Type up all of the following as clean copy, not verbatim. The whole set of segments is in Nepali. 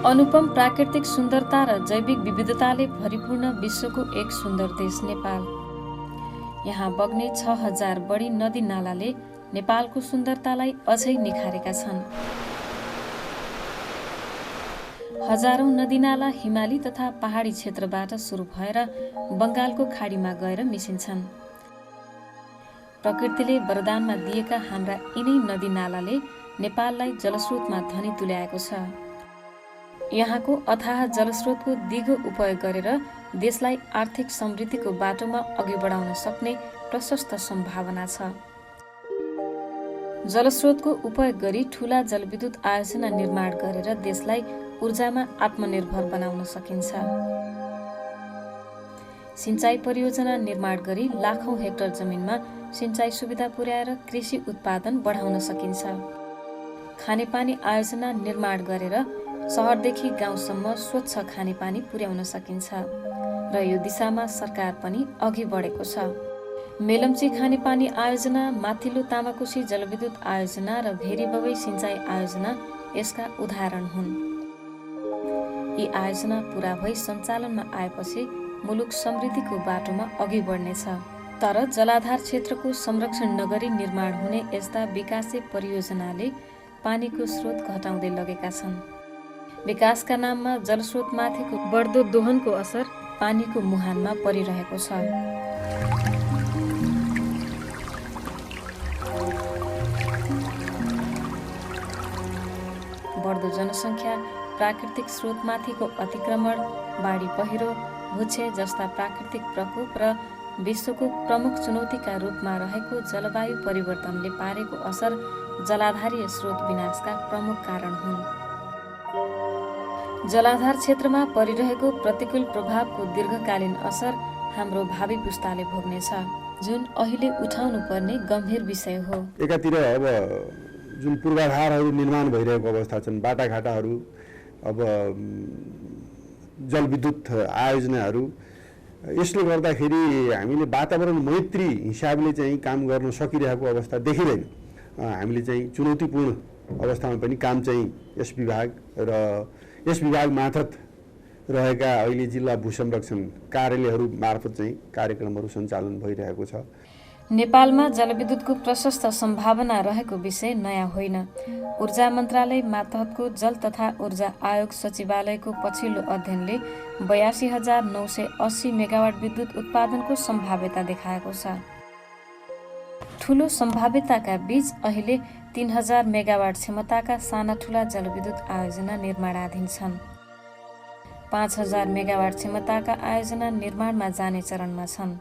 अनुपम प्राकृतिक सुन्दरता र जैविक विविधताले भरिपूर्ण विश्वको एक सुन्दर देश नेपाल। यहाँ बग्ने 6000 बढी नदी नालाले नेपालको सुन्दरतालाई अझै निखारेका छन्। हजारौं नदीनाला हिमाली तथा पहाडी क्षेत्रबाट सुरु भएर बङ्गालको खाडीमा गएर मिसिन्छन्। प्रकृतिले वरदानमा दिएका हाम्रा यिनै नदीनालाले नेपाललाई जलस्रोतमा धनी तुल्याएको छ। यहाँको अथाह जलस्रोतको दिगो उपयोग गरेर देशलाई आर्थिक समृद्धिको बाटोमा अघि बढाउन सक्ने प्रशस्त सम्भावना छ। जलस्रोतको उपयोग गरी ठूला जलविद्युत आयोजना निर्माण गरेर देशलाई ऊर्जामा आत्मनिर्भर बनाउन सकिन्छ। सिंचाई परियोजना निर्माण गरी लाखौं हेक्टर जमिनमा सिंचाई सुविधा पुर्याएर कृषि उत्पादन बढाउन सकिन्छ। खानेपानी आयोजना निर्माण गरेर शहरदेखि गाउँसम्म स्वच्छ खानेपानी पुर्याउन सकिन्छ र यो दिशामा सरकार पनि अघि बढेको छ। मेलम्ची खानेपानी आयोजना, माथिल्लो तामाकोशी जलविद्युत आयोजना र भेरीबबै सिंचाई आयोजना यसका उदाहरण हुन्। यी आयोजना पूरा भई सञ्चालनमा आएपछि मुलुक समृद्धिको बाटोमा अघि बढ्नेछ। तर जलाधार क्षेत्रको संरक्षण नगरी निर्माण हुने यस्ता विकासे परियोजनाले पानीको स्रोत घटाउँदै लगेका छन्। विकासका नाममा जलस्रोतमाथिको बढ्दो दोहनको असर पानीको मुहानमा परिरहेको छ। बढ्दो जनसङ्ख्या, प्राकृतिक स्रोतमाथिको अतिक्रमण, बाढी पहिरो, भूक्षय जस्ता प्राकृतिक प्रकोप र विश्वको प्रमुख चुनौतीका रूपमा रहेको जलवायु परिवर्तनले पारेको असर जलाधारीय स्रोत विनाशका प्रमुख कारण हुन्। जलाधार क्षेत्रमा परिरहेको प्रतिकूल प्रभावको दीर्घकालीन असर हाम्रो भावी पुस्ताले भोग्नेछ, जुन अहिले उठाउनु पर्ने गम्भीर विषय हो। एकातिर अब जुन पूर्वाधारहरू निर्माण भइरहेको अवस्था छन्, बाटाघाटाहरू, अब जलविद्युत आयोजनाहरू, यसले गर्दाखेरि हामीले वातावरण मैत्री हिसाबले चाहिँ काम गर्न सकिरहेको अवस्था देखिँदैन। हामीले चाहिँ चुनौतीपूर्ण अवस्थामा पनि काम चाहिँ यस विभाग र यस विभाग मार्फत रहेका अहिले जिल्ला भू संरक्षण कार्यालयहरू मार्फत चाहिँ कार्यक्रमहरू सञ्चालन भइरहेको छ। नेपालमा जलविद्युतको प्रशस्त सम्भावना रहेको विषय नयाँ होइन। ऊर्जा मन्त्रालय मातहतको जल तथा ऊर्जा आयोग सचिवालयको पछिल्लो अध्ययनले 82,980 मेगावाट विद्युत उत्पादनको सम्भाव्यता देखाएको छ। ठूलो सम्भाव्यताका बीच अहिले 3000 मेगावाट क्षमताका साना ठूला जलविद्युत आयोजना निर्माणाधीन छन्। 5000 मेगावाट क्षमताका आयोजना निर्माणमा जाने चरणमा छन्।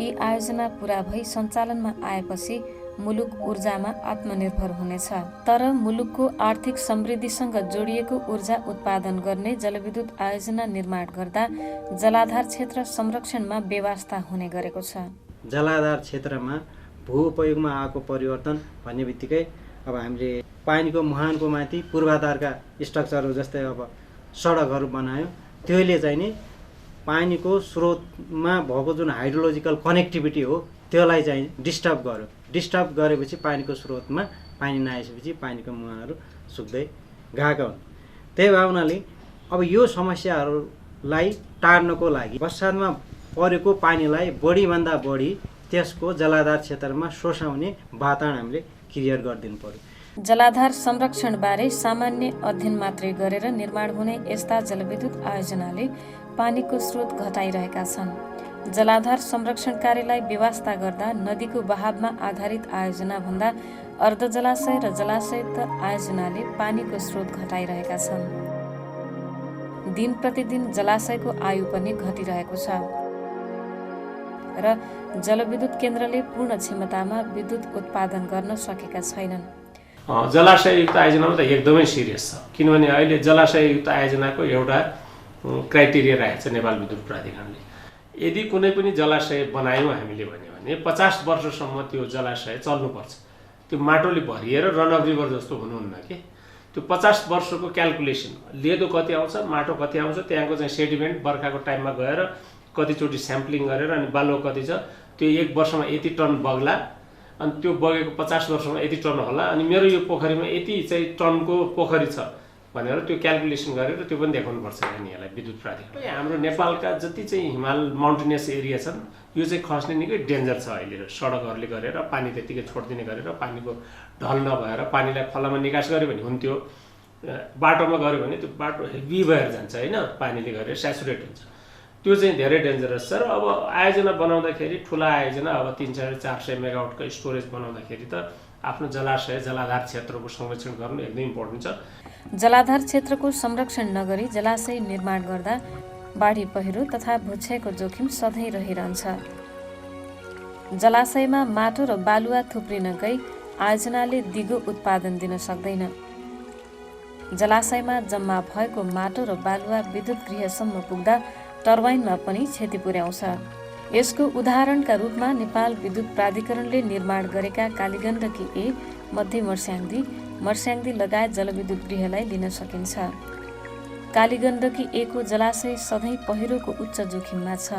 यी आयोजना पूरा भई सञ्चालनमा आएपछि मुलुक ऊर्जामा आत्मनिर्भर हुनेछ। तर मुलुकको आर्थिक समृद्धिसँग जोडिएको ऊर्जा उत्पादन गर्ने जलविद्युत आयोजना निर्माण गर्दा जलाधार क्षेत्र संरक्षणमा बेवास्ता हुने गरेको छ। जलाधार क्षेत्रमा भू उपयोगमा आएको परिवर्तन भन्ने बित्तिकै अब हामीले पानीको मुहानको माथि पूर्वाधारका स्ट्रक्चरहरू जस्तै अब सडकहरू बनायो, त्यसले चाहिँ नि पानीको स्रोतमा भएको जुन हाइड्रोलोजिकल कनेक्टिभिटी हो त्यसलाई चाहिँ डिस्टर्ब गर्यो। डिस्टर्ब गरेपछि पानीको स्रोतमा पानी नआएपछि पानीको मुहानहरू सुक्दै गएका हुन्। त्यही भए हुनाले अब यो समस्याहरूलाई टार्नको लागि वर्षामा परेको पानीलाई बढीभन्दा बढी त्यसको जलाधार क्षेत्रमा शोषाउने वातावरण हामीले क्रिएट गरिदिनु पर्यो। जलाधार संरक्षणबारे सामान्य अध्ययन मात्रै गरेर निर्माण हुने यस्ता जलविद्युत आयोजनाले पानीको स्रोत घटाइरहेका छन्। जलाधार संरक्षण कार्यलाई व्यवस्था गर्दा नदीको बहावमा आधारित आयोजना भन्दा अर्ध जलाशय र जलाशयुक्त आयोजनाले पानीको स्रोत घटाइरहेका छन्। दिन प्रतिदिन जलाशयको आयु पनि घटिरहेको छ र जलविद्युत केन्द्रले पूर्ण क्षमतामा विद्युत उत्पादन गर्न सकेका छैनन्। जलाशययुक्त आयोजनामा त एकदमै सिरियस छ, किनभने अहिले जलाशययुक्त आयोजनाको एउटा क्राइटेरिया राखेको छ नेपाल विद्युत प्राधिकरणले। यदि कुनै पनि जलाशय बनायौँ हामीले भने 50 वर्षसम्म त्यो जलाशय चल्नुपर्छ। त्यो माटोले भरिएर रन अफ रिभर जस्तो हुनुहुन्न कि। त्यो 50 वर्षको क्यालकुलेसन, लेदो कति आउँछ, माटो कति आउँछ, त्यहाँको चाहिँ सेडिमेन्ट बर्खाको टाइममा गएर कतिचोटि स्याम्पलिङ गरेर अनि बालुवा कति छ, त्यो 1 वर्षमा यति टन बग्ला, अनि त्यो बगेको 50 वर्षमा यति टन होला, अनि मेरो यो पोखरीमा यति चाहिँ टनको पोखरी छ, भनेर त्यो क्यालकुलेसन गरेर त्यो पनि देखाउनुपर्छ यिनीहरूलाई विद्युत प्राधिकरण। हाम्रो नेपालका जति चाहिँ हिमाल माउन्टेनियस एरिया छन् यो चाहिँ खस्ने निकै डेन्जर छ अहिले। सडकहरूले गरेर पानी त्यतिकै छोडिदिने गरेर पानीको ढल नभएर पानीलाई खोलामा निकास गर्यो भने हुन्थ्यो, बाटोमा गऱ्यो भने त्यो बाटो हेभी भएर जान्छ होइन, पानीले गरेर स्याचुरेट हुन्छ। त्यो चाहिँ धेरै डेन्जरस छ। र अब आयोजना बनाउँदाखेरि ठुला आयोजना अब 300-400 मेगावाटको स्टोरेज बनाउँदाखेरि त आफ्नो जलाशय जलाधार क्षेत्रको संरक्षण गर्नु एकदमै इम्पोर्टेन्ट छ। जलाधार क्षेत्रको संरक्षण नगरी जलाशय निर्माण गर्दा बाढी पहिरो तथा भूक्षयको जोखिम सधैँ रहिरहन्छ। जलाशयमा माटो र बालुवा थुप्रिन गई आयोजनाले दिगो उत्पादन दिन सक्दैन। जलाशयमा जम्मा भएको माटो र बालुवा विद्युत गृहसम्म पुग्दा टर्बाइनमा पनि क्षति पुर्याउँछ। यसको उदाहरणका रूपमा नेपाल विद्युत प्राधिकरणले निर्माण गरेका कालीगण्डकी ए, मध्य मर्स्याङ्दी लगायत जलविद्युत गृहलाई लिन सकिन्छ। कालीगण्डकी ए को जलाशय सधैँ पहिरोको उच्च जोखिममा छ।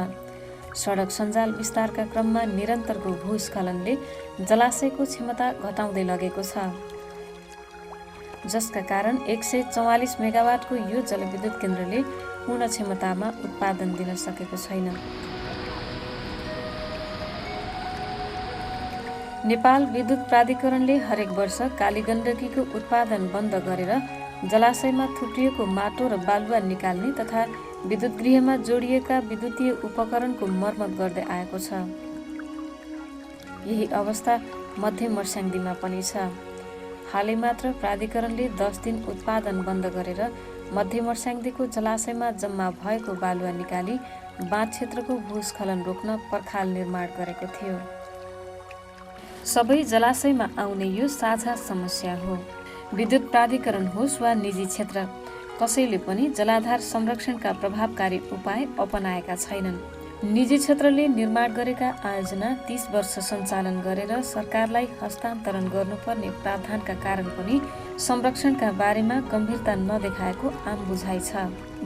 सडक सञ्जाल विस्तारका क्रममा निरन्तरको भूस्खलनले जलाशयको क्षमता घटाउँदै लगेको छ, जसका कारण 144 मेगावाटको यो जलविद्युत केन्द्रले पूर्ण क्षमतामा उत्पादन दिन सकेको छैन। नेपाल विद्युत प्राधिकरणले हरेक वर्ष कालीगण्डकीको उत्पादन बन्द गरेर जलाशयमा थुप्रिएको माटो र बालुवा निकाल्ने तथा विद्युत गृहमा जोडिएका विद्युतीय उपकरणको मर्मत गर्दै आएको छ। यही अवस्था मध्य मर्स्याङ्दीमा पनि छ। हालै मात्र प्राधिकरणले 10 दिन उत्पादन बन्द गरेर मध्य मर्स्याङ्दीको जलाशयमा जम्मा भएको बालुवा निकाली बाँध क्षेत्रको भूस्खलन रोक्न पर्खाल निर्माण गरेको थियो। सबै जलाशयमा आउने यो साझा समस्या हो। विद्युत प्राधिकरण होस् वा निजी क्षेत्र, कसैले पनि जलाधार संरक्षणका प्रभावकारी उपाय अपनाएका छैनन्। निजी क्षेत्रले निर्माण गरेका आयोजना 30 वर्ष सञ्चालन गरेर सरकारलाई हस्तान्तरण गर्नुपर्ने प्रावधानका कारण पनि संरक्षणका बारेमा गम्भीरता नदेखाएको आम बुझाइ छ।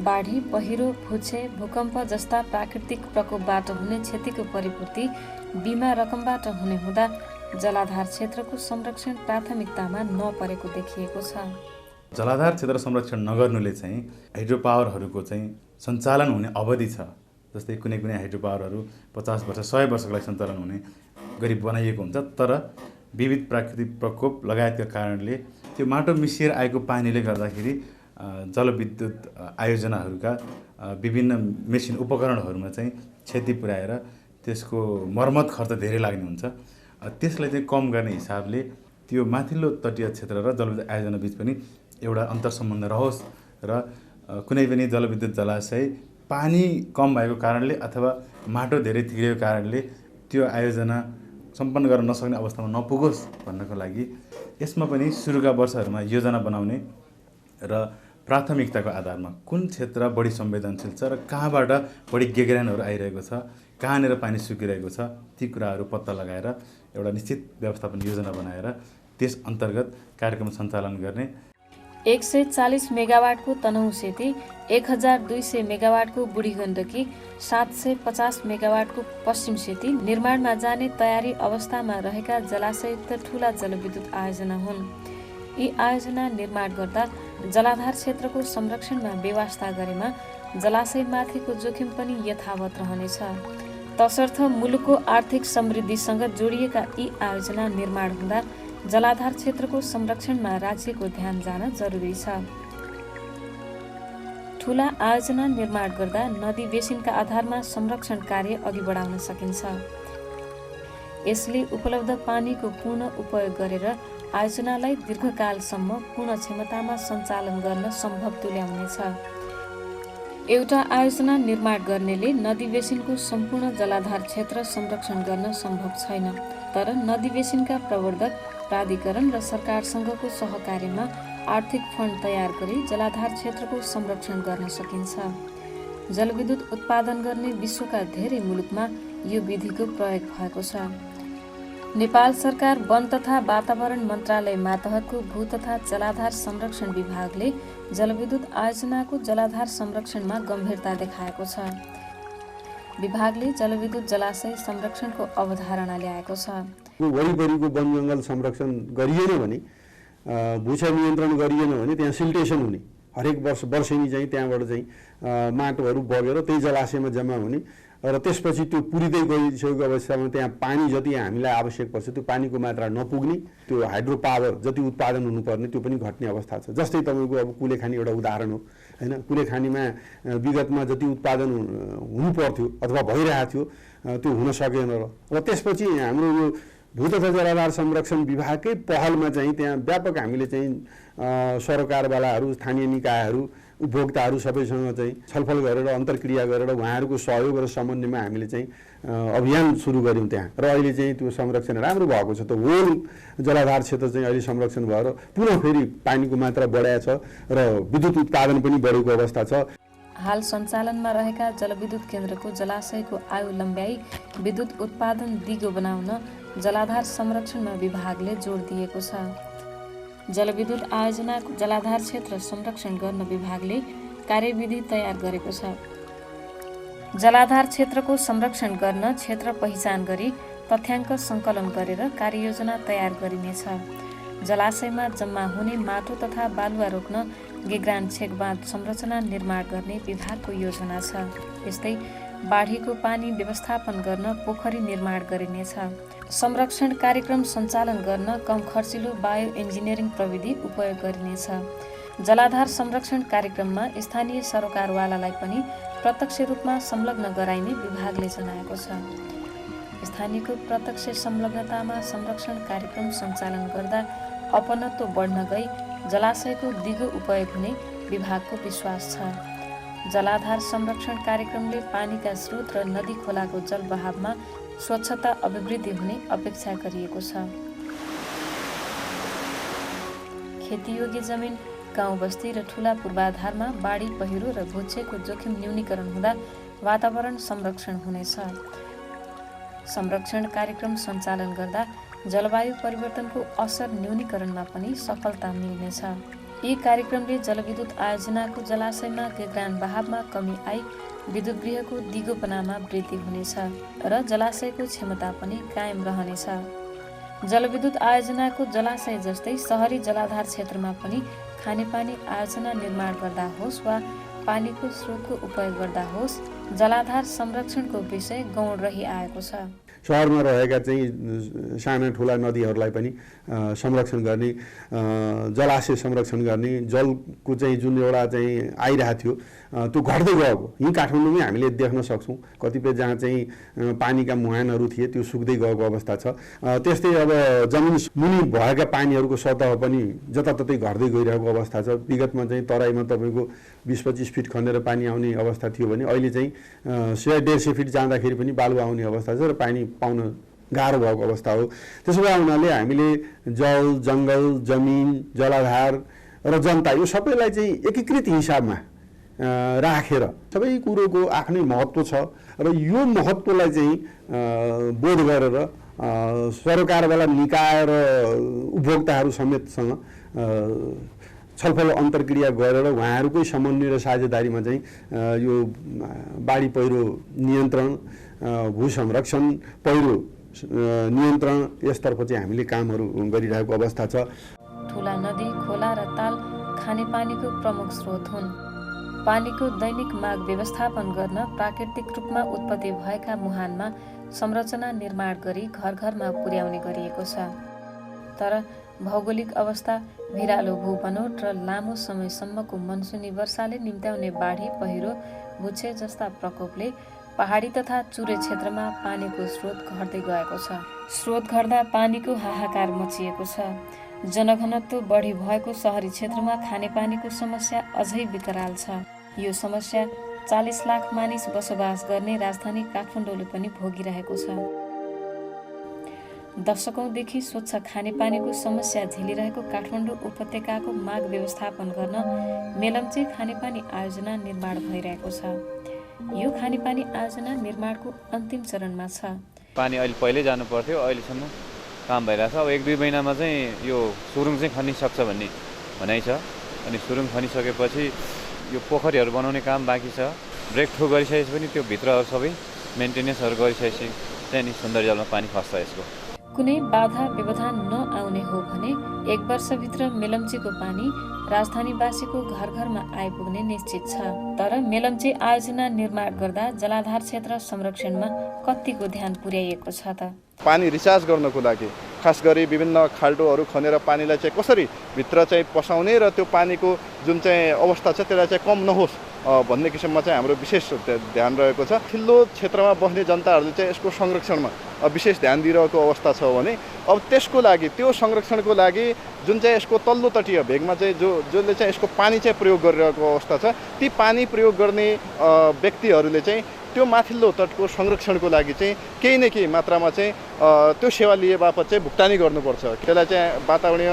बाढी, पहिरो, भूक्षय, भूकम्प जस्ता प्राकृतिक प्रकोपबाट हुने क्षतिको परिपूर्ति बिमा रकमबाट हुने हुँदा जलाधार क्षेत्रको संरक्षण प्राथमिकतामा नपरेको देखिएको छ। जलाधार क्षेत्र संरक्षण नगर्नुले चाहिँ हाइड्रो पावरहरूको चाहिँ सञ्चालन हुने अवधि छ। जस्तै कुनै हाइड्रो पावरहरू 50 वर्ष 100 वर्षको लागि सञ्चालन हुने गरी बनाइएको हुन्छ, तर विविध प्राकृतिक प्रकोप लगायतका कारणले त्यो माटो मिसिएर आएको पानीले गर्दाखेरि जलविद्युत आयोजनाहरूका विभिन्न मेसिन उपकरणहरूमा चाहिँ क्षति पुर्याएर त्यसको मर्मत खर्च धेरै लाग्ने हुन्छ। त्यसलाई चाहिँ कम गर्ने हिसाबले त्यो माथिल्लो तटीय क्षेत्र र जलविद्युत आयोजना बीच पनि एउटा अन्तर्सम्बन्ध रहोस् र कुनै पनि जलविद्युत जलाशय पानी कम भएको कारणले अथवा माटो धेरै थिगेको कारणले त्यो आयोजना सम्पन्न गर्न नसक्ने अवस्थामा नपुगोस् भन्नको लागि यसमा पनि सुरुका वर्षहरूमा योजना बनाउने र प्राथमिकताको आधारमा कुन क्षेत्र बढी संवेदनशील छ र कहाँबाट बढी गेग्रानहरू आइरहेको छ, कहाँनिर पानी सुकिरहेको छ, ती कुराहरू पत्ता लगाएर एउटा निश्चित व्यवस्थापन योजना बनाएर त्यस अन्तर्गत कार्यक्रम सञ्चालन गर्ने। 140 मेगावाटको तनहुँ सेती, 1200 मेगावाटको बुढी गण्डकी, 750 मेगावाटको पश्चिम सेती निर्माणमा जाने तयारी अवस्थामा रहेका जलाशयुक्त ठूला जलविद्युत आयोजना हुन्। यी आयोजना निर्माण गर्दा जलाधार क्षेत्रको संरक्षणमा व्यवस्था गरेमा जलाशयमाथिको जोखिम पनि यथावत रहनेछ। तसर्थ मुलुकको आर्थिक समृद्धिसँग जोडिएका यी आयोजना निर्माण हुँदा जलाधार क्षेत्रको संरक्षणमा राज्यको ध्यान जान जरुरी छ। ठूला आयोजना निर्माण गर्दा नदी बेसिनका आधारमा संरक्षण कार्य अघि बढाउन सकिन्छ। यसले उपलब्ध पानीको पूर्ण उपयोग गरेर आयोजनालाई दीर्घकालसम्म पूर्ण क्षमतामा सञ्चालन गर्न सम्भव तुल्याउनेछ। एउटा आयोजना निर्माण गर्नेले नदी बेसिनको सम्पूर्ण जलाधार क्षेत्र संरक्षण गर्न सम्भव छैन, तर नदी बेसिनका प्रवर्धक प्राधिकरण र सरकारसँगको सहकार्यमा आर्थिक फन्ड तयार गरी जलाधार क्षेत्रको संरक्षण गर्न सकिन्छ। जलविद्युत उत्पादन गर्ने विश्वका धेरै मुलुकमा यो विधिको प्रयोग भएको छ। नेपाल सरकार वन तथा वातावरण मन्त्रालय मातहतको भू तथा जलाधार संरक्षण विभागले जलविद्युत आयोजनाको जलाधार संरक्षणमा गम्भीरता देखाएको छ। विभागले जलविद्युत जलाशय संरक्षणको अवधारणा ल्याएको छ। वरिपरिको वन जङ्गल संरक्षण गरिएन भने, भूक्षय नियन्त्रण गरिएन भने त्यहाँ सिल्टेसन हुने हरेक वर्षेनी चाहिँ त्यहाँबाट चाहिँ माटोहरू बगेर त्यही जलाशयमा जम्मा हुने र त्यसपछि त्यो पुरिँदै गइसकेको अवस्थामा त्यहाँ पानी जति हामीलाई आवश्यक पर्छ त्यो पानीको मात्रा नपुग्ने, त्यो हाइड्रो पावर जति उत्पादन हुनुपर्ने त्यो पनि घट्ने अवस्था छ। जस्तै तपाईँको अब कुलेखानी एउटा उदाहरण हो हैन। कुलेखानीमा विगतमा जति उत्पादन हुनु पर्थ्यो अथवा भइरहेको थियो त्यो हुन सकेन र त्यसपछि हाम्रो यो भू तथा जलाधार संरक्षण विभागकै पहलमा चाहिँ त्यहाँ व्यापक हामीले चाहिँ सरकारवालाहरू, स्थानीय निकायहरू, उपभोक्ताहरू सबैसँग चाहिँ छलफल गरेर अन्तर्क्रिया गरेर उहाँहरूको सहयोग र समन्वयमा हामीले चाहिँ अभियान सुरु गऱ्यौँ त्यहाँ र अहिले चाहिँ त्यो संरक्षण राम्रो भएको छ। त होल जलाधार क्षेत्र चाहिँ अहिले संरक्षण भएर पुनः फेरि पानीको मात्रा बढाएको छ र विद्युत उत्पादन पनि बढेको अवस्था छ। हाल सञ्चालनमा रहेका जलविद्युत केन्द्रको जलाशयको आयु लम्ब्याई विद्युत उत्पादन दिगो बनाउन जलाधार संरक्षणमा विभागले जोड दिएको छ। जलविद्युत आयोजनाको जलाधार क्षेत्र संरक्षण गर्न विभागले कार्यविधि तयार गरेको छ। जलाधार क्षेत्रको संरक्षण गर्न क्षेत्र पहिचान गरी तथ्याङ्क सङ्कलन गरेर कार्ययोजना तयार गरिनेछ। जलाशयमा जम्मा हुने माटो तथा बालुवा रोक्न गेग्रान छेकबाँध संरचना निर्माण गर्ने विभागको योजना छ। यस्तै बाढीको पानी व्यवस्थापन गर्न पोखरी निर्माण गरिनेछ। संरक्षण कार्यक्रम सञ्चालन गर्न कम खर्चिलो बायो इन्जिनियरिङ प्रविधि उपयोग गरिनेछ। जलाधार संरक्षण कार्यक्रममा स्थानीय सरोकारवालालाई पनि प्रत्यक्ष रूपमा संलग्न गराइने विभागले जनाएको छ। स्थानीयको प्रत्यक्ष संलग्नतामा संरक्षण कार्यक्रम सञ्चालन गर्दा अपनत्व बढ्न गई जलाशयको दिगो उपयोग हुने विभागको विश्वास छ। जलाधार संरक्षण कार्यक्रमले पानीका स्रोत र नदी खोलाको जलबहावमा स्वच्छता अभिवृद्धि हुने अपेक्षा गरिएको छ। खेतीयोग्य जमिन, गाउँ बस्ती र ठुला पूर्वाधारमा बाढी, पहिरो र भूक्षयको जोखिम न्यूनीकरण हुँदा वातावरण संरक्षण हुनेछ। संरक्षण कार्यक्रम सञ्चालन गर्दा जलवायु परिवर्तनको असर न्यूनीकरणमा पनि सफलता मिल्नेछ। यी कार्यक्रमले जलविद्युत आयोजनाको जलाशयमा गेग्रान बहावमा कमी आई विद्युत गृहको दिगोपनामा वृद्धि हुनेछ र जलाशयको क्षमता पनि कायम रहनेछ। जलविद्युत आयोजनाको जलाशय जस्तै सहरी जलाधार क्षेत्रमा पनि खानेपानी आयोजना निर्माण गर्दा होस् वा पानीको स्रोतको उपयोग गर्दा होस्, जलाधार संरक्षणको विषय गौण रहिआएको छ। सहरमा रहेका चाहिँ साना ठुला नदीहरूलाई पनि संरक्षण गर्ने, जलाशय संरक्षण गर्ने, जलको चाहिँ जुन एउटा चाहिँ आइरहेको थियो त्यो घट्दै गएको यहीँ काठमाडौँमै हामीले देख्न सक्छौँ। कतिपय जहाँ चाहिँ पानीका मुहानहरू थिए त्यो सुक्दै गएको अवस्था छ। त्यस्तै अब जमिन मुनि भएका पानीहरूको सतह पनि जताततै घट्दै गइरहेको अवस्था छ। विगतमा चाहिँ तराईमा तपाईँको 20-25 फिट खनेर पानी आउने अवस्था थियो भने अहिले चाहिँ 100-150 फिट जाँदाखेरि पनि बालुवा आउने अवस्था छ र पानी पाउन गाह्रो भएको अवस्था हो। त्यसो भए हुनाले हामीले जल, जङ्गल, जमिन, जलाधार र जनता यो सबैलाई चाहिँ एकीकृत हिसाबमा राखेर सबै कुरोको आफ्नै महत्त्व छ र यो महत्त्वलाई चाहिँ बोध गरेर सरकारवाला निकाय र उपभोक्ताहरू समेतसँग छलफल अन्तर्क्रिया गरेर उहाँहरूकै समन्वय र साझेदारीमा चाहिँ यो बाढी पहिरो नियन्त्रण, भू संरक्षण, पहिरो नियन्त्रण यसतर्फ चाहिँ हामीले कामहरू गरिरहेको अवस्था छ। ठुला नदी, खोला र ताल खानेपानीको प्रमुख स्रोत हुन्। पानीको दैनिक माग व्यवस्थापन गर्न प्राकृतिक रूपमा उत्पत्ति भएका मुहानमा संरचना निर्माण गरी घर घरमा पुर्याउने गरिएको छ। तर भौगोलिक अवस्था, भिरालो भूबनोट र लामो समयसम्मको मनसुनी वर्षाले निम्त्याउने बाढी, पहिरो, भूक्षय जस्ता प्रकोपले पहाडी तथा चुरे क्षेत्रमा पानीको स्रोत घट्दै गएको छ। स्रोत घट्दा पानीको हाहाकार मचिएको छ। जनघनत्व बढी भएको सहरी क्षेत्रमा खानेपानीको समस्या अझै विकराल छ। यो समस्या 40 लाख मानिस बसोबास गर्ने राजधानी काठमाडौँले पनि भोगिरहेको छ। दशकौंदेखि स्वच्छ खानेपानीको समस्या झेलिरहेको काठमाडौँ उपत्यकाको माग व्यवस्थापन गर्न मेलम्ची खानेपानी आयोजना निर्माण भइरहेको छ। यो खानेपानी आयोजना निर्माणको अन्तिम चरणमा छ। पानी अहिले पहिल्यै जानु पर्थ्यो, अहिलेसम्म काम भइरहेछ। अब 1-2 महिनामा चाहिँ यो सुरुङ चाहिँ खनिसक्छ भन्ने भनाइ छ। अनि सुरुङ खनिसकेपछि यो पोखरीहरू बनाउने काम बाँकी छ। ब्रेक थ्रु गरिसकेपछि पनि त्यो भित्रहरू सबै मेन्टेनेन्सहरू गरिसकेपछि चाहिँ नि सुन्दर जलमा पानी खस्छ यसको। कुनै बाधा व्यवधान नआउने हो भने 1 वर्षभित्र मेलम्चीको पानी राजधानीवासीको घर घरमा आइपुग्ने निश्चित छ। तर मेलम्ची आयोजना निर्माण गर्दा जलाधार क्षेत्र संरक्षणमा कतिको ध्यान पुर्याइएको छ त? पानी रिचार्ज गर्नको लागि खास गरी विभिन्न खाल्टोहरू खनेर पानीलाई चाहिँ कसरी भित्र चाहिँ पसाउने र त्यो पानीको जुन चाहिँ अवस्था छ त्यसलाई चाहिँ कम नहोस् भन्ने किसिममा चाहिँ हाम्रो विशेष ध्यान रहेको छ। थिल्लो क्षेत्रमा बस्ने जनताहरूले चाहिँ यसको संरक्षणमा विशेष ध्यान दिइरहेको अवस्था छ भने अब त्यसको लागि त्यो संरक्षणको लागि जुन चाहिँ यसको तल्लो तटीय भेगमा चाहिँ जसले चाहिँ यसको पानी चाहिँ प्रयोग गरिरहेको अवस्था छ ती पानी प्रयोग गर्ने व्यक्तिहरूले चाहिँ त्यो माथिल्लो तटको संरक्षणको लागि चाहिँ केही न केही मात्रामा चाहिँ त्यो सेवा लिए बापत चाहिँ भुक्तानी गर्नुपर्छ। त्यसलाई चाहिँ वातावरणीय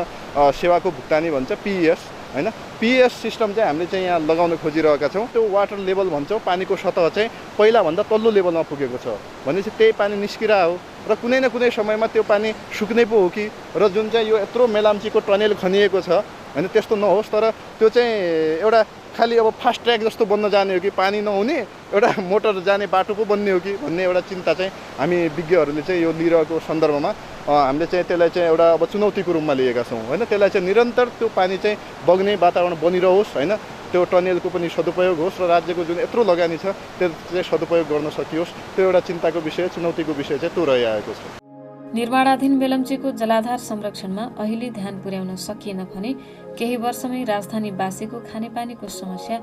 सेवाको भुक्तानी भन्छ, पिएस हैन। पिएस सिस्टम चाहिँ हामीले चाहिँ यहाँ लगाउन खोजिरहेका छौँ। त्यो वाटर लेभल भन्छौँ, पानीको सतह चाहिँ पहिलाभन्दा तल्लो लेभलमा पुगेको छ भनेपछि त्यही पानी निस्किरा हो र कुनै न कुनै समयमा त्यो पानी सुक्ने पो हो कि र जुन चाहिँ यो यत्रो मेलाम्चीको टनेल खनिएको छ हैन त्यस्तो नहोस्। तर त्यो चाहिँ एउटा खालि अब फास्ट ट्र्याक जस्तो बन्न जाने हो कि पानी नहुने एउटा मोटर जाने बाटो पो बन्ने हो कि भन्ने एउटा चिन्ता चाहिँ हामी विज्ञहरूले चाहिँ यो लिइरहेको सन्दर्भमा हामीले चाहिँ त्यसलाई चाहिँ एउटा अब चुनौतीको रूपमा लिएका छौँ हैन। त्यसलाई चाहिँ निरन्तर त्यो पानी चाहिँ बग्ने वातावरण बनिरहोस् हैन, त्यो टनेलको पनि सदुपयोग होस् र राज्यको जुन यत्रो लगानी छ त्यो चाहिँ सदुपयोग गर्न सकियोस्, त्यो एउटा चिन्ताको विषय, चुनौतीको विषय चाहिँ त्यो रहिआएको छ। निर्माणाधीन मेलम्चीको जलाधार संरक्षणमा अहिले ध्यान पुर्याउन सकिएन भने केही वर्षमै राजधानीवासीको खानेपानीको समस्या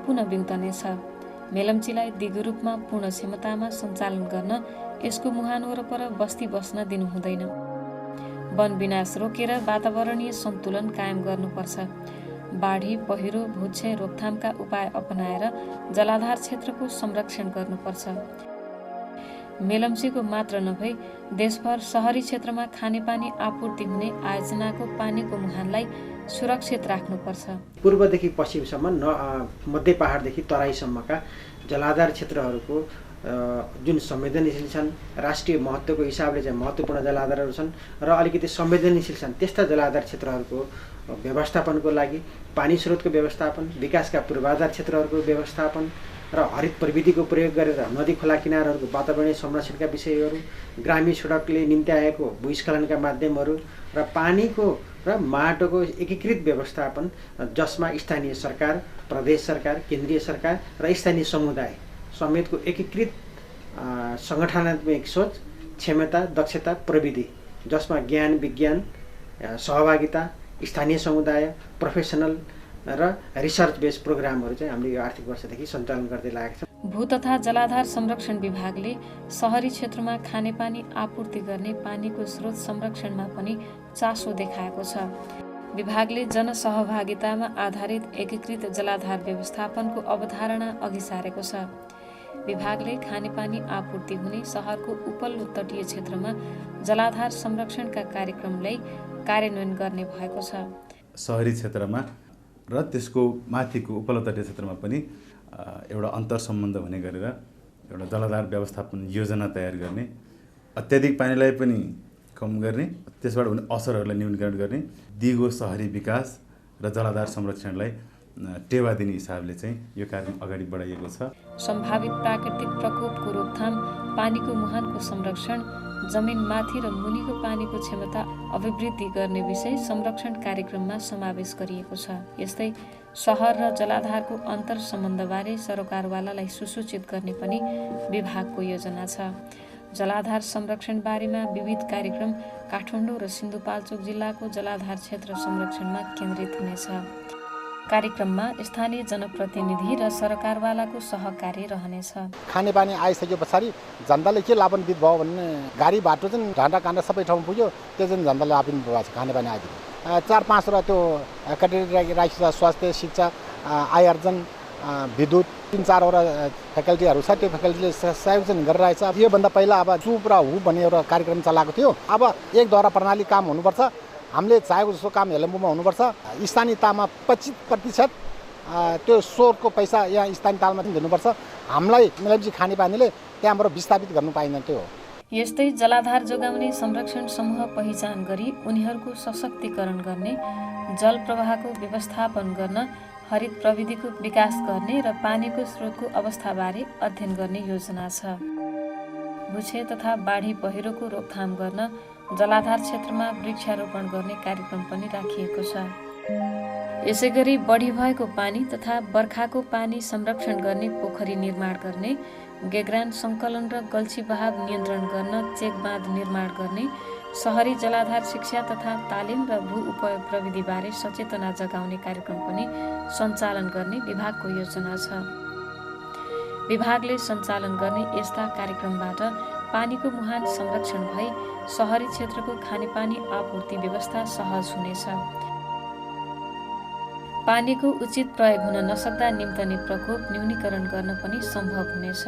पुनः बिउतनेछ। मेलम्चीलाई दिगो रूपमा पूर्ण क्षमतामा सञ्चालन गर्न यसको मुहान वरपर बस्ती बस्न दिनु हुँदैन। वन विनाश रोकेर वातावरणीय सन्तुलन कायम गर्नुपर्छ। बाढी, पहिरो, भूक्षय रोकथामका उपाय अपनाएर जलाधार क्षेत्रको संरक्षण गर्नुपर्छ। मेलम्चीको मात्र नभई देशभर सहरी क्षेत्रमा खानेपानी आपूर्ति हुने आयोजनाको पानीको मुहानलाई सुरक्षित राख्नुपर्छ। पूर्वदेखि पश्चिमसम्म मध्य पहाडदेखि तराईसम्मका जलाधार क्षेत्रहरूको जुन संवेदनशील छन्, राष्ट्रिय महत्त्वको हिसाबले चाहिँ महत्त्वपूर्ण जलाधारहरू छन् र अलिकति संवेदनशील छन्, त्यस्ता जलाधार क्षेत्रहरूको व्यवस्थापनको लागि पानी स्रोतको व्यवस्थापन, विकासका पूर्वाधार क्षेत्रहरूको व्यवस्थापन र हरित प्रविधिको प्रयोग गरेर नदी खोला किनारहरूको वातावरणीय संरक्षणका विषयहरू, ग्रामीण सडकले निम्ति आएको भूस्खलनका माध्यमहरू र पानीको र माटोको एकीकृत व्यवस्थापन जसमा स्थानीय सरकार, प्रदेश सरकार, केन्द्रीय सरकार र स्थानीय समुदाय समेतको एकीकृत सङ्गठनात्मक सोच, क्षमता, दक्षता, प्रविधि जसमा ज्ञान, विज्ञान, सहभागिता, स्थानीय समुदाय, प्रोफेसनल र रिसर्च बेस प्रोग्रामहरू चाहिँ हामीले यो आर्थिक वर्षदेखि सञ्चालन गर्दै लागेका छौँ। भू तथा जलाधार संरक्षण विभागले शहरी क्षेत्रमा खानेपानी आपूर्ति गर्ने पानीको स्रोत संरक्षणमा पनि चासो देखाएको छ। विभागले जनसहभागितामा आधारित एकीकृत जलाधार व्यवस्थापनको अवधारणा अघि सारेको छ। विभागले खानेपानी आपूर्ति हुने शहरको उपल्लो तटीय क्षेत्रमा जलाधार संरक्षणका कार्यक्रमलाई कार्यान्वयन गर्ने भएको छ। सहरी क्षेत्रमा र त्यसको माथिको उपल्लो तटीय क्षेत्रमा पनि एउटा अन्तर सम्बन्ध हुने गरेर एउटा जलाधार व्यवस्थापन योजना तयार गर्ने, अत्याधिक पानीलाई पनि कम गर्ने, त्यसबाट हुने असरहरूलाई न्यूनीकरण गर्ने, दिगो शहरी विकास र जलाधार संरक्षणलाई टेवा दिने हिसाबले चाहिँ यो कार्यक्रम अगाडि बढाइएको छ। सम्भावित प्राकृतिक प्रकोपको रोकथाम, पानीको मुहानको संरक्षण, जमिन माथि र मुनिको पानीको क्षमता अभिवृद्धि गर्ने विषय संरक्षण कार्यक्रममा समावेश गरिएको छ। यस्तै सहर र जलाधारको अन्तर सम्बन्धबारे सरोकारवालालाई सुसूचित गर्ने पनि विभागको योजना छ। जलाधार संरक्षण बारेमा विविध कार्यक्रम काठमाडौँ र सिन्धुपाल्चोक जिल्लाको जलाधार क्षेत्र संरक्षणमा केन्द्रित हुनेछ। कार्यक्रममा स्थानीय जनप्रतिनिधि र सरकारवालाको सहकार्य रहनेछ। खानेपानी आइसके पछाडि जनताले के लाभान्वित भयो भन्ने गाडी बाटो चाहिँ ढाँडा काँडा सबै ठाउँमा पुग्यो, त्यो चाहिँ जनताले लाभान्वित भएको छ। खानेपानी आइदियो 4-5 त्यो क्याटेगोरी राखिन्छ, स्वास्थ्य, शिक्षा, आयर्जन, विद्युत 3-4वटा फ्याकल्टीहरू छ। त्यो फ्याकल्टीले सहयोग चाहिँ गरिरहेछ। योभन्दा पहिला अब चुप र हु भन्ने एउटा कार्यक्रम चलाएको थियो। अब एकद्वारा प्रणाली काम हुनुपर्छ। हामीले चाहेको जस्तो काम हेलेम्बुमा हुनुपर्छ। स्थानीय तालमा 25% त्यो स्वरको पैसा यहाँ स्थानीय तालमा चाहिँ दिनुपर्छ। हामीलाई मेलम्ची खानेपानीले त्यहाँबाट विस्थापित गर्नु पाइँदैन। त्यो हो। यस्तै जलाधार जोगाउने संरक्षण समूह पहिचान गरी उनीहरूको सशक्तिकरण गर्ने, जल प्रवाहको व्यवस्थापन गर्न, हरित प्रविधिको विकास गर्ने र पानीको स्रोतको अवस्थाबारे अध्ययन गर्ने योजना छ। भूक्षय तथा बाढी पहिरोको रोकथाम गर्न जलाधार क्षेत्रमा वृक्षारोपण गर्ने कार्यक्रम पनि राखिएको छ। यसै गरी बढी भएको पानी तथा बर्खाको पानी संरक्षण गर्ने पोखरी निर्माण गर्ने, गेग्रान सङ्कलन र गल्छी बहाव नियन्त्रण गर्न चेक बाँध निर्माण गर्ने, सहरी जलाधार शिक्षा तथा तालिम र भू उपयोग प्रविधिबारे सचेतना जगाउने कार्यक्रम पनि सञ्चालन गर्ने विभागको योजना छ। विभागले सञ्चालन गर्ने यस्ता कार्यक्रमबाट पानीको मुहान संरक्षण भई सहरी क्षेत्रको खानेपानी आपूर्ति व्यवस्था सहज हुनेछ। पानीको उचित प्रयोग हुन नसक्दा निम्तने प्रकोप न्यूनीकरण गर्न पनि सम्भव हुनेछ।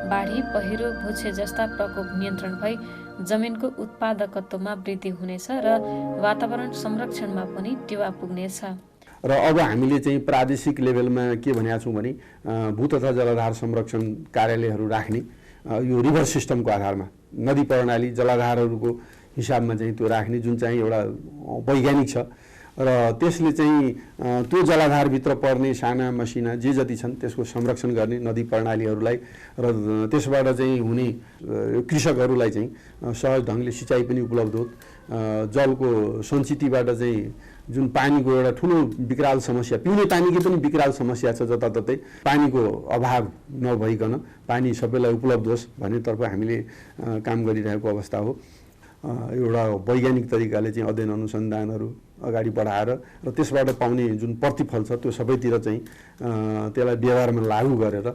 बाढी, पहिरो, भुछे जस्ता प्रकोप नियन्त्रण भई जमिनको उत्पादकत्वमा वृद्धि हुनेछ र वातावरण संरक्षणमा पनि टेवा पुग्नेछ। र अब हामीले चाहिँ प्रादेशिक लेभलमा के भनेका छौँ भने भू तथा जलाधार संरक्षण कार्यालयहरू राख्ने, यो रिभर सिस्टमको आधारमा नदी प्रणाली जलाधारहरूको हिसाबमा चाहिँ त्यो राख्ने, जुन चाहिँ एउटा वैज्ञानिक छ र त्यसले चाहिँ त्यो जलाधारभित्र पर्ने साना मसिना जे जति छन् त्यसको संरक्षण गर्ने नदी प्रणालीहरूलाई र त्यसबाट चाहिँ हुने कृषकहरूलाई चाहिँ सहज ढङ्गले सिँचाइ पनि उपलब्ध होस्। जलको सञ्चितबाट चाहिँ जुन पानीको एउटा ठुलो विकराल समस्या, पिउने पानीको पनि विकराल समस्या छ, जताततै पानीको अभाव नभइकन पानी सबैलाई उपलब्ध होस् भन्नेतर्फ हामीले काम गरिरहेको अवस्था हो। एउटा वैज्ञानिक तरिकाले चाहिँ अध्ययन अनुसन्धानहरू अगाडि बढाएर र त्यसबाट पाउने जुन प्रतिफल छ त्यो सबैतिर चाहिँ त्यसलाई व्यवहारमा लागू गरेर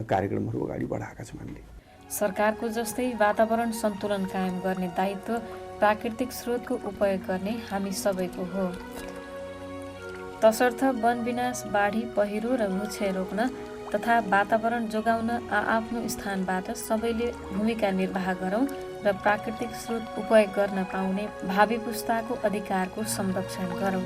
कार्यक्रमहरू अगाडि बढाएका छौँ हामीले। सरकारको जस्तै वातावरण सन्तुलन कायम गर्ने दायित्व प्राकृतिक स्रोतको उपयोग गर्ने हामी सबैको हो। तसर्थ वन विनाश, बाढी, पहिरो र भूक्षय रोक्न तथा वातावरण जोगाउन आआफ्नो स्थानबाट सबैले भूमिका निर्वाह गरौँ र प्राकृतिक स्रोत उपयोग गर्न पाउने भावी पुस्ताको अधिकारको संरक्षण गरौँ।